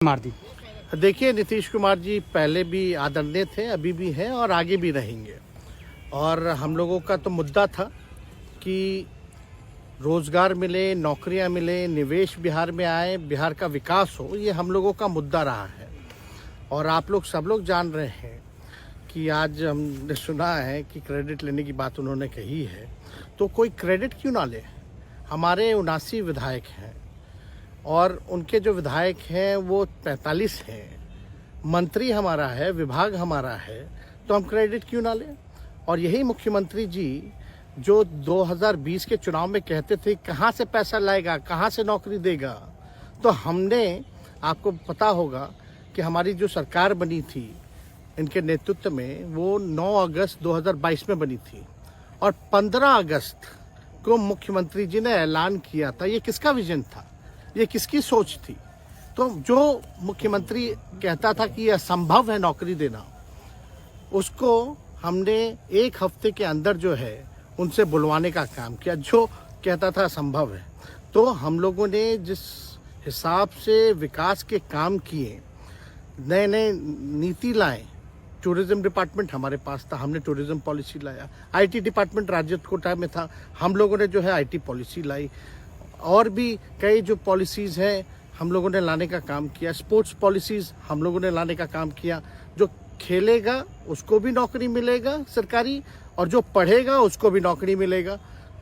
मार दी। देखिए, नीतीश कुमार जी पहले भी आदरणीय थे, अभी भी हैं और आगे भी रहेंगे। और हम लोगों का तो मुद्दा था कि रोजगार मिले, नौकरियां मिले, निवेश बिहार में आए, बिहार का विकास हो, ये हम लोगों का मुद्दा रहा है। और आप लोग सब लोग जान रहे हैं कि आज हमने सुना है कि क्रेडिट लेने की बात उन्होंने कही है, तो कोई क्रेडिट क्यों ना ले। हमारे 79 विधायक हैं और उनके जो विधायक हैं वो 45 हैं, मंत्री हमारा है, विभाग हमारा है, तो हम क्रेडिट क्यों ना लें। और यही मुख्यमंत्री जी जो 2020 के चुनाव में कहते थे कहाँ से पैसा लाएगा, कहाँ से नौकरी देगा, तो हमने, आपको पता होगा कि हमारी जो सरकार बनी थी इनके नेतृत्व में, वो 9 अगस्त 2022 में बनी थी और 15 अगस्त को मुख्यमंत्री जी ने ऐलान किया था। ये किसका विजन था, ये किसकी सोच थी। तो जो मुख्यमंत्री कहता था कि यह असंभव है नौकरी देना, उसको हमने एक हफ्ते के अंदर जो है उनसे बुलवाने का काम किया। जो कहता था असंभव है, तो हम लोगों ने जिस हिसाब से विकास के काम किए, नए नए नीति लाए, टूरिज्म डिपार्टमेंट हमारे पास था, हमने टूरिज्म पॉलिसी लाया। आईटी डिपार्टमेंट राज्य कोटा में था, हम लोगों ने जो है आईटी पॉलिसी लाई। और भी कई जो पॉलिसीज हैं हम लोगों ने लाने का काम किया। स्पोर्ट्स पॉलिसीज हम लोगों ने लाने का काम किया। जो खेलेगा उसको भी नौकरी मिलेगा सरकारी, और जो पढ़ेगा उसको भी नौकरी मिलेगा।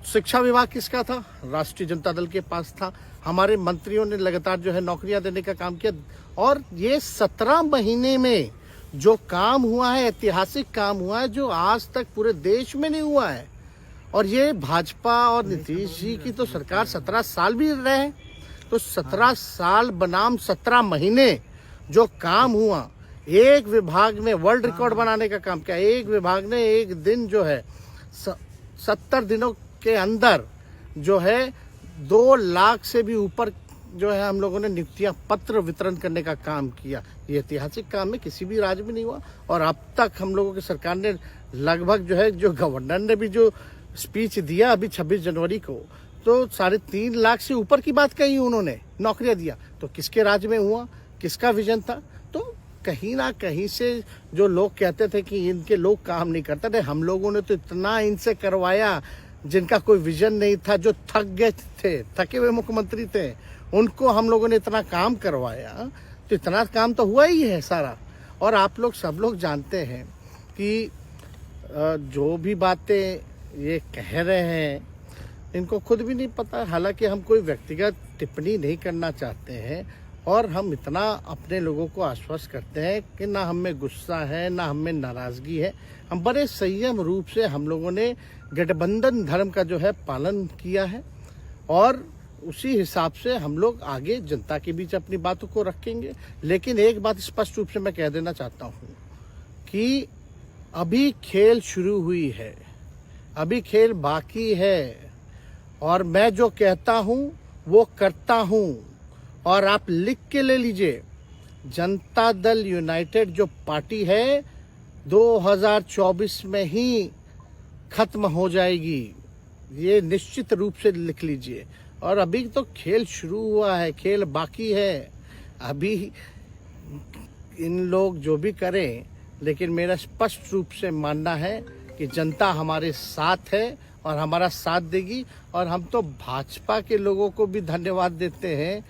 शिक्षा विभाग किसका था, राष्ट्रीय जनता दल के पास था। हमारे मंत्रियों ने लगातार जो है नौकरियां देने का काम किया। और ये 17 महीने में जो काम हुआ है, ऐतिहासिक काम हुआ है, जो आज तक पूरे देश में नहीं हुआ है। और ये भाजपा और नीतीश जी की तो सरकार 17 साल भी रहे, तो 17 साल बनाम 17 महीने जो काम हुआ, एक विभाग ने वर्ल्ड रिकॉर्ड बनाने का काम किया। एक विभाग ने एक दिन जो है 70 दिनों के अंदर जो है 2 लाख से भी ऊपर जो है हम लोगों ने नियुक्तियां पत्र वितरण करने का काम किया। ये ऐतिहासिक काम है, किसी भी राज्य में नहीं हुआ। और अब तक हम लोगों की सरकार ने लगभग जो है, जो गवर्नर ने भी जो स्पीच दिया अभी 26 जनवरी को, तो 3.5 लाख से ऊपर की बात कही उन्होंने, नौकरियां दिया। तो किसके राज्य में हुआ, किसका विजन था। तो कहीं ना कहीं से जो लोग कहते थे कि इनके लोग काम नहीं करते थे, हम लोगों ने तो इतना इनसे करवाया जिनका कोई विजन नहीं था, जो थक गए थे, थके हुए मुख्यमंत्री थे, उनको हम लोगों ने इतना काम करवाया। तो इतना काम तो हुआ ही है सारा। और आप लोग सब लोग जानते हैं कि जो भी बातें ये कह रहे हैं इनको खुद भी नहीं पता। हालांकि हम कोई व्यक्तिगत टिप्पणी नहीं करना चाहते हैं और हम इतना अपने लोगों को आश्वस्त करते हैं कि ना हमें गुस्सा है, ना हमें नाराजगी है। हम बड़े संयम रूप से हम लोगों ने गठबंधन धर्म का जो है पालन किया है और उसी हिसाब से हम लोग आगे जनता के बीच अपनी बातों को रखेंगे। लेकिन एक बात स्पष्ट रूप से मैं कह देना चाहता हूँ कि अभी खेल शुरू हुई है, अभी खेल बाकी है। और मैं जो कहता हूँ वो करता हूँ। और आप लिख के ले लीजिए, जनता दल यूनाइटेड जो पार्टी है 2024 में ही खत्म हो जाएगी, ये निश्चित रूप से लिख लीजिए। और अभी तो खेल शुरू हुआ है, खेल बाकी है। अभी इन लोग जो भी करें, लेकिन मेरा स्पष्ट रूप से मानना है कि जनता हमारे साथ है और हमारा साथ देगी। और हम तो भाजपा के लोगों को भी धन्यवाद देते हैं,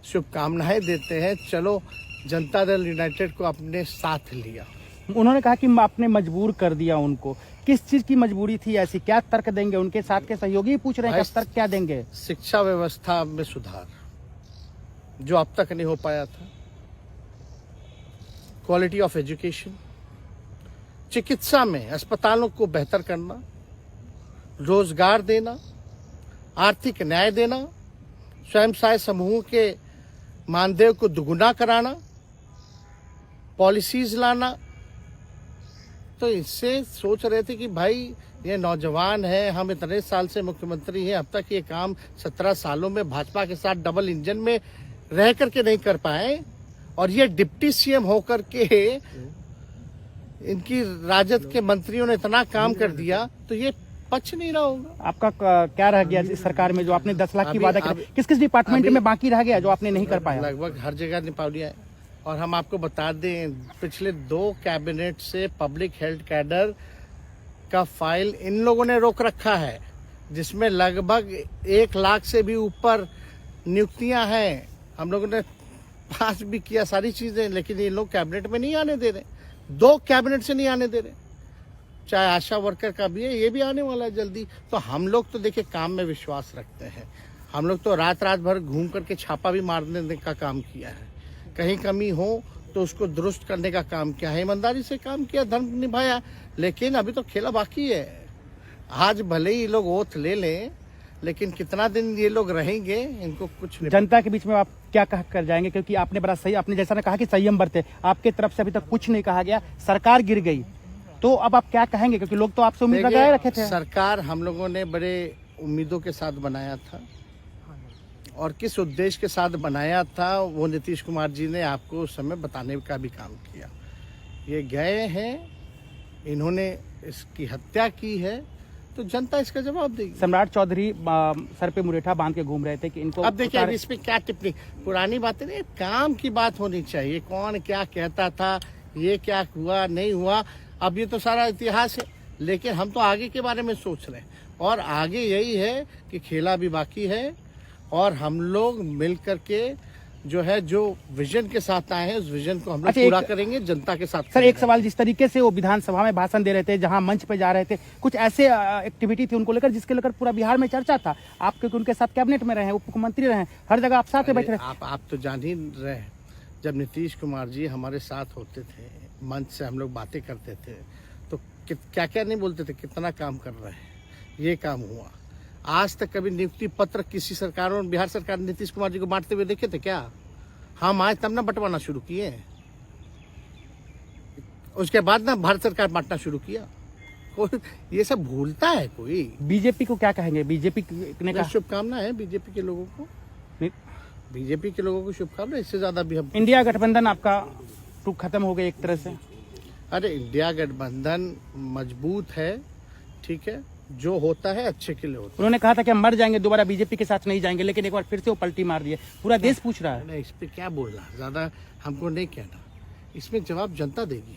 शुभकामनाएं देते हैं। चलो, जनता दल यूनाइटेड को अपने साथ लिया। उन्होंने कहा कि आपने मजबूर कर दिया उनको। किस चीज की मजबूरी थी ऐसी, क्या तर्क देंगे? उनके साथ के सहयोगी पूछ रहे हैं, क्या तर्क क्या देंगे? शिक्षा व्यवस्था में सुधार जो अब तक नहीं हो पाया था, क्वालिटी ऑफ एजुकेशन, चिकित्सा में अस्पतालों को बेहतर करना, रोजगार देना, आर्थिक न्याय देना, स्वयं सहायता समूह के मानदेय को दुगुना कराना, पॉलिसीज लाना। तो इससे सोच रहे थे कि भाई ये नौजवान है, हम इतने साल से मुख्यमंत्री हैं, अब तक ये काम 17 सालों में भाजपा के साथ डबल इंजन में रह करके नहीं कर पाए। और ये डिप्टी सीएम होकर के इनकी राजद के मंत्रियों ने इतना काम कर दिया, तो ये पच नहीं रहा होगा। आपका क्या रह गया इस सरकार में जो आपने 10 लाख की वादा किया? किस किस डिपार्टमेंट में बाकी रह गया जो आपने नहीं कर पाया? लगभग हर जगह निपा लिया है। और हम आपको बता दें, पिछले 2 कैबिनेट से पब्लिक हेल्थ कैडर का फाइल इन लोगों ने रोक रखा है, जिसमें लगभग 1 लाख से भी ऊपर नियुक्तियां हैं। हम लोगों ने पास भी किया सारी चीजें, लेकिन ये लोग कैबिनेट में नहीं आने दे रहे। 2 कैबिनेट से नहीं आने दे रहे। चाहे आशा वर्कर का भी है, ये भी आने वाला है जल्दी। तो हम लोग तो देखिए काम में विश्वास रखते हैं। हम लोग तो रात भर घूम करके छापा भी मारने का काम किया है। कहीं कमी हो तो उसको दुरुस्त करने का काम किया है, ईमानदारी से काम किया, धर्म निभाया। लेकिन अभी तो खेला बाकी है। आज भले ही लोग ओथ ले लें, लेकिन कितना दिन ये लोग रहेंगे, इनको कुछ नहीं। जनता के बीच में आप क्या कह कर जाएंगे, क्योंकि आपने बड़ा सही, आपने जैसा ने कहा कि संयम बरते, आपके तरफ से अभी तक कुछ नहीं कहा गया, सरकार गिर गई, तो अब आप क्या कहेंगे, क्योंकि लोग तो आपसे उम्मीद लगाए रखे थे। सरकार हम लोगों ने बड़े उम्मीदों के साथ बनाया था, और किस उद्देश्य के साथ बनाया था वो नीतीश कुमार जी ने आपको उस समय बताने का भी काम किया। ये गए हैं, इन्होंने इसकी हत्या की है, तो जनता इसका जवाब देगी। सम्राट चौधरी सर पे मुरेठा बांध के घूम रहे थे कि इनको अब देखिए, अब इस पे क्या टिप्पणी, पुरानी बातें नहीं, काम की बात होनी चाहिए। कौन क्या कहता था, ये क्या हुआ नहीं हुआ, अब ये तो सारा इतिहास है। लेकिन हम तो आगे के बारे में सोच रहे हैं, और आगे यही है कि खेला भी बाकी है, और हम लोग मिल करके जो है, जो विजन के साथ आए हैं, उस विजन को हम लोग पूरा करेंगे जनता के साथ। सर, एक सवाल, जिस तरीके से वो विधानसभा में भाषण दे रहे थे, जहां मंच पे जा रहे थे, कुछ ऐसे एक्टिविटी थी उनको लेकर जिसके लेकर पूरा बिहार में चर्चा था। आप क्योंकि उनके साथ कैबिनेट में रहे हैं, उप मुख्यमंत्री रहे हैं, हर जगह आप साथ में बैठे रहे। आप तो जान ही रहे हैं, जब नीतीश कुमार जी हमारे साथ होते थे, मंच से हम लोग बातें करते थे, तो क्या क्या नहीं बोलते थे, कितना काम कर रहे हैं, ये काम हुआ। आज तक कभी नियुक्ति पत्र किसी सरकारों, बिहार सरकार ने नीतीश कुमार जी को बांटते हुए देखे थे क्या? हम आए तब ना बंटवाना शुरू किए, उसके बाद ना भारत सरकार बांटना शुरू किया। कोई ये सब भूलता है कोई? बीजेपी को क्या कहेंगे? बीजेपी ने कहा शुभकामना है बीजेपी के लोगों को, बीजेपी के लोगों को शुभकामना। इससे ज्यादा भी हम, इंडिया गठबंधन आपका टूक खत्म हो गई एक तरह से। अरे इंडिया गठबंधन मजबूत है, ठीक है, जो होता है अच्छे के लिए होता है। उन्होंने कहा था कि हम मर जाएंगे, दोबारा बीजेपी के साथ नहीं जाएंगे, लेकिन एक बार फिर से वो पलटी मार दिए। पूरा देश पूछ रहा है। इस पे क्या बोलना, ज्यादा हमको नहीं कहना, इसमें जवाब जनता देगी।